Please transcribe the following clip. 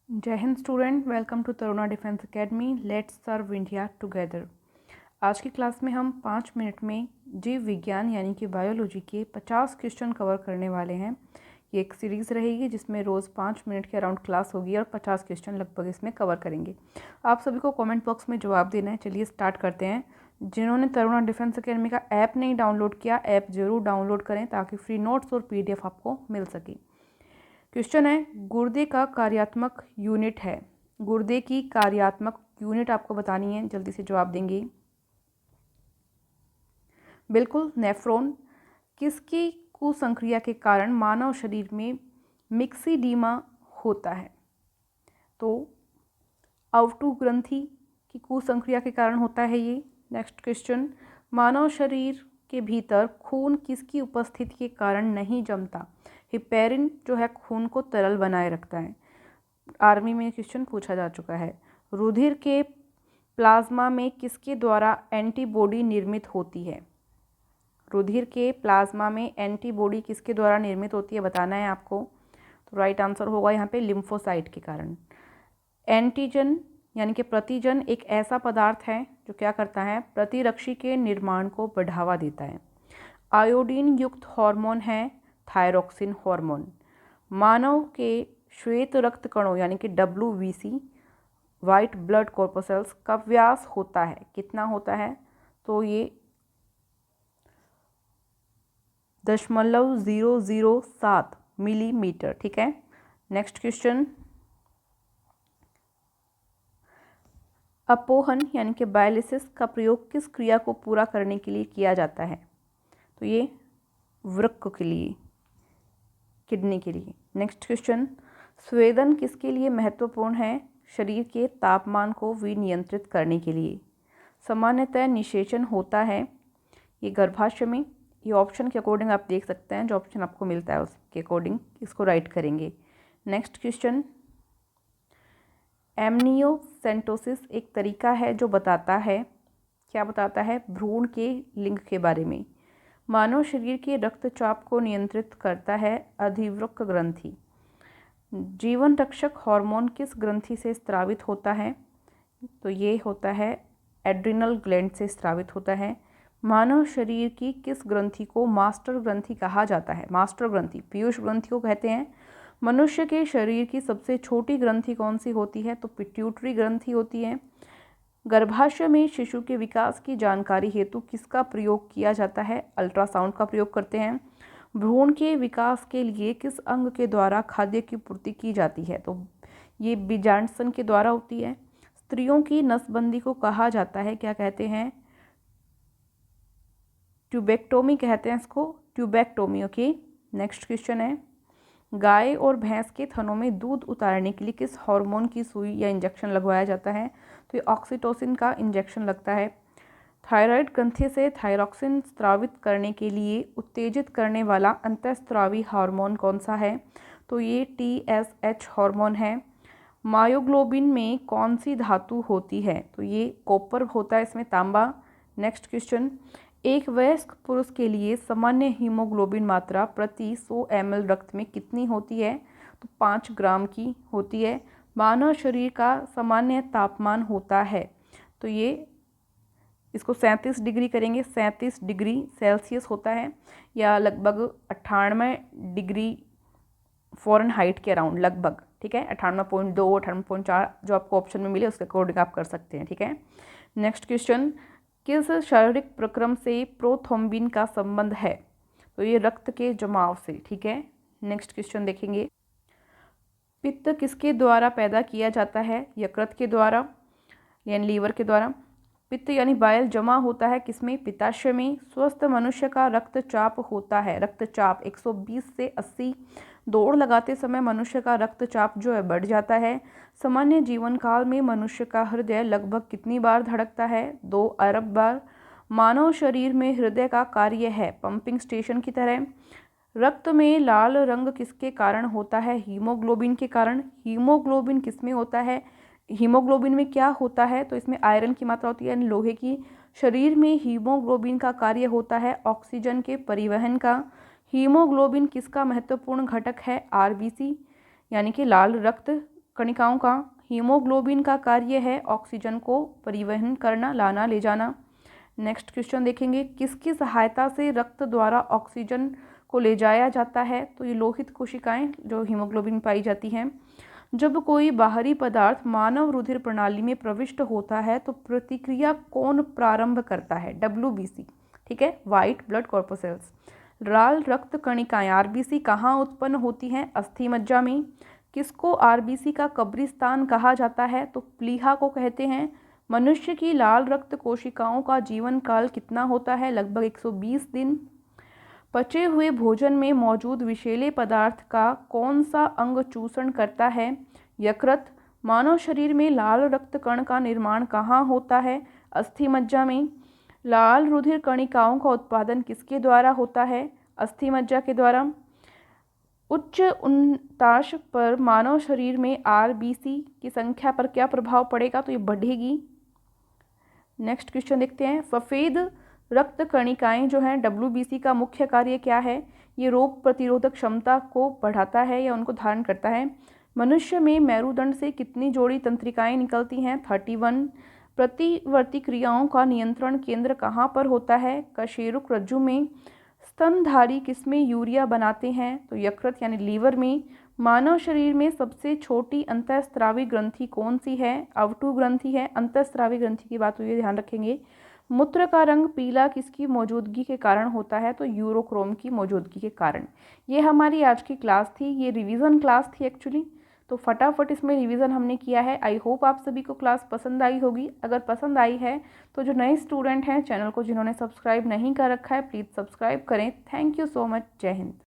जय हिंद student, welcome to Taruna defence academy. Let's serve India together. आज की क्लास में हम 5 मिनट में जीव विज्ञान यानी कि बायोलॉजी के 50 क्वेश्चन कवर करने वाले हैं। ये एक सीरीज़ रहेगी जिसमें रोज़ 5 मिनट के अराउंड क्लास होगी और 50 क्वेश्चन लगभग इसमें कवर करेंगे। आप सभी को कमेंट बॉक्स में जवाब देना है। चलिए स्टार्ट करते हैं। जिन्होंने तरुणा डिफेंस एकेडमी का ऐप नहीं डाउनलोड किया, ऐप ज़रूर डाउनलोड करें ताकि फ्री नोट्स और PDF आपको मिल सके। क्वेश्चन है, गुर्दे का कार्यात्मक यूनिट है। गुर्दे की कार्यात्मक यूनिट आपको बतानी है, जल्दी से जवाब देंगे। बिल्कुल, नेफ्रॉन। किसकी कुसंक्रिया के कारण मानव शरीर में मिक्सीडीमा होता है? तो अवटु ग्रंथि की कुसंक्रिया के कारण होता है ये। नेक्स्ट क्वेश्चन, मानव शरीर के भीतर खून किसकी उपस्थिति के कारण नहीं जमता? हिपेरिन जो है खून को तरल बनाए रखता है। आर्मी में क्वेश्चन पूछा जा चुका है। रुधिर के प्लाज्मा में किसके द्वारा एंटीबॉडी निर्मित होती है? रुधिर के प्लाज्मा में एंटीबॉडी किसके द्वारा निर्मित होती है बताना है आपको। तो राइट आंसर होगा यहाँ पे लिम्फोसाइट के कारण। एंटीजन यानी कि प्रतिजन एक ऐसा पदार्थ है जो क्या करता है? प्रतिरक्षी के निर्माण को बढ़ावा देता है। आयोडीन युक्त हार्मोन है थायरोक्सिन हार्मोन। मानव के श्वेत रक्त कणों यानी कि WBC वाइट ब्लड कॉर्पोसेल्स का व्यास होता है, कितना होता है? तो ये 0.007 मिलीमीटर। ठीक है। नेक्स्ट क्वेश्चन, अपोहन यानी कि बायलिसिस का प्रयोग किस क्रिया को पूरा करने के लिए किया जाता है? तो ये वृक्क के लिए, किडनी के लिए। नेक्स्ट क्वेश्चन, स्वेदन किसके लिए महत्वपूर्ण है? शरीर के तापमान को विनियंत्रित करने के लिए। सामान्यतः निषेचन होता है ये गर्भाशय में। ये ऑप्शन के अकॉर्डिंग आप देख सकते हैं, जो ऑप्शन आपको मिलता है उसके अकॉर्डिंग इसको राइट करेंगे। नेक्स्ट क्वेश्चन, एमनियोसेंटोसिस एक तरीका है जो बताता है, क्या बताता है? भ्रूण के लिंग के बारे में। मानव शरीर के रक्तचाप को नियंत्रित करता है अधिवृक्क ग्रंथि। जीवन रक्षक हार्मोन किस ग्रंथि से स्रावित होता है? तो ये होता है एड्रिनल ग्लैंड से स्रावित होता है। मानव शरीर की किस ग्रंथि को मास्टर ग्रंथि कहा जाता है? मास्टर ग्रंथि पीयूष ग्रंथि को कहते हैं। मनुष्य के शरीर की सबसे छोटी ग्रंथि कौन सी होती है? तो पिट्यूटरी ग्रंथि होती है। गर्भाशय में शिशु के विकास की जानकारी हेतु किसका प्रयोग किया जाता है? अल्ट्रासाउंड का प्रयोग करते हैं। भ्रूण के विकास के लिए किस अंग के द्वारा खाद्य की पूर्ति की जाती है? तो ये बीजांडसन के द्वारा होती है। स्त्रियों की नसबंदी को कहा जाता है, क्या कहते हैं? ट्यूबेक्टोमी कहते हैं इसको, ट्यूबेक्टोमी। ओके। नेक्स्ट क्वेश्चन है, गाय और भैंस के थनों में दूध उतारने के लिए किस हार्मोन की सुई या इंजेक्शन लगवाया जाता है? तो ये ऑक्सीटोसिन का इंजेक्शन लगता है। थायराइड ग्रंथि से थायरोक्सिन स्रावित करने के लिए उत्तेजित करने वाला अंतःस्रावी हार्मोन कौन सा है? तो ये TSH हार्मोन है। मायोग्लोबिन में कौन सी धातु होती है? तो ये कॉपर होता है, इसमें तांबा। नेक्स्ट क्वेश्चन, एक वयस्क पुरुष के लिए सामान्य हीमोग्लोबिन मात्रा प्रति 100 ml रक्त में कितनी होती है? तो 5 ग्राम की होती है। मानव शरीर का सामान्य तापमान होता है, तो ये इसको 37 डिग्री करेंगे, 37 डिग्री सेल्सियस होता है, या लगभग 98 डिग्री फ़ारेनहाइट के अराउंड लगभग। ठीक है, 98.2 98.4 जो आपको ऑप्शन में मिले उसके अकॉर्डिंग आप कर सकते हैं। ठीक है। नेक्स्ट क्वेश्चन, किस शारीरिक प्रक्रम से प्रोथ्रोम्बिन का संबंध है? तो ये रक्त के जमाव से। ठीक है। नेक्स्ट क्वेश्चन देखेंगे, पित्त किसके द्वारा पैदा किया जाता है? यकृत के द्वारा यानी लीवर के द्वारा। पित्त यानी बाइल जमा होता है किसमें? पित्ताशय में। स्वस्थ मनुष्य का रक्तचाप होता है, रक्तचाप 120 से 80। दौड़ लगाते समय मनुष्य का रक्तचाप जो है बढ़ जाता है। सामान्य जीवन काल में मनुष्य का हृदय लगभग कितनी बार धड़कता है? 2 अरब बार। मानव शरीर में हृदय का कार्य है पंपिंग स्टेशन की तरह। रक्त में लाल रंग किसके कारण होता है? हीमोग्लोबिन के कारण। हीमोग्लोबिन किसमें होता है? हीमोग्लोबिन में क्या होता है? तो इसमें आयरन की मात्रा होती है यानी लोहे की। शरीर में हीमोग्लोबिन का कार्य होता है ऑक्सीजन के परिवहन का। हीमोग्लोबिन किसका महत्वपूर्ण घटक है? RBC यानी कि लाल रक्त कणिकाओं का। हीमोग्लोबिन का कार्य है ऑक्सीजन को परिवहन करना, लाना, ले जाना। नेक्स्ट क्वेश्चन देखेंगे, किसकी सहायता से रक्त द्वारा ऑक्सीजन को ले जाया जाता है? तो ये लोहित कोशिकाएं जो हीमोग्लोबिन पाई जाती हैं। जब कोई बाहरी पदार्थ मानव रुधिर प्रणाली में प्रविष्ट होता है तो प्रतिक्रिया कौन प्रारंभ करता है? WBC, ठीक है, व्हाइट ब्लड कॉर्पोसेल्स। लाल रक्त कणिकाएं RBC कहाँ उत्पन्न होती हैं? अस्थि मज्जा में। किसको RBC का कब्रिस्तान कहा जाता है? तो प्लीहा को कहते हैं। मनुष्य की लाल रक्त कोशिकाओं का जीवन काल कितना होता है? लगभग 120 दिन। पचे हुए भोजन में मौजूद विषैले पदार्थ का कौन सा अंग चूषण करता है? यकृत। मानव शरीर में लाल रक्त कण का निर्माण कहाँ होता है? अस्थि मज्जा में। लाल रुधिर कणिकाओं का उत्पादन किसके द्वारा होता है? अस्थि मज्जा के द्वारा। उच्च उतांश पर मानव शरीर में RBC की संख्या पर क्या प्रभाव पड़ेगा? तो ये बढ़ेगी। नेक्स्ट क्वेश्चन देखते हैं, सफ़ेद रक्त कणिकाएं जो हैं WBC का मुख्य कार्य क्या है? ये रोग प्रतिरोधक क्षमता को बढ़ाता है या उनको धारण करता है। मनुष्य में मेरुदंड से कितनी जोड़ी तंत्रिकाएं निकलती हैं? 31। प्रतिवर्ती क्रियाओं का नियंत्रण केंद्र कहाँ पर होता है? कशेरुक रज्जु में। स्तनधारी किसमें यूरिया बनाते हैं? तो यकृत यानी लीवर में। मानव शरीर में सबसे छोटी अंतःस्रावी ग्रंथि कौन सी है? अवटु ग्रंथि है। अंतःस्रावी ग्रंथि की बात हुई, ध्यान रखेंगे। मूत्र का रंग पीला किसकी मौजूदगी के कारण होता है? तो यूरोक्रोम की मौजूदगी के कारण। ये हमारी आज की क्लास थी, ये रिवीजन क्लास थी एक्चुअली, तो फटाफट इसमें रिवीजन हमने किया है। आई होप आप सभी को क्लास पसंद आई होगी। अगर पसंद आई है तो जो नए स्टूडेंट हैं चैनल को जिन्होंने सब्सक्राइब नहीं कर रखा है प्लीज़ सब्सक्राइब करें। Thank you so much. जय हिंद।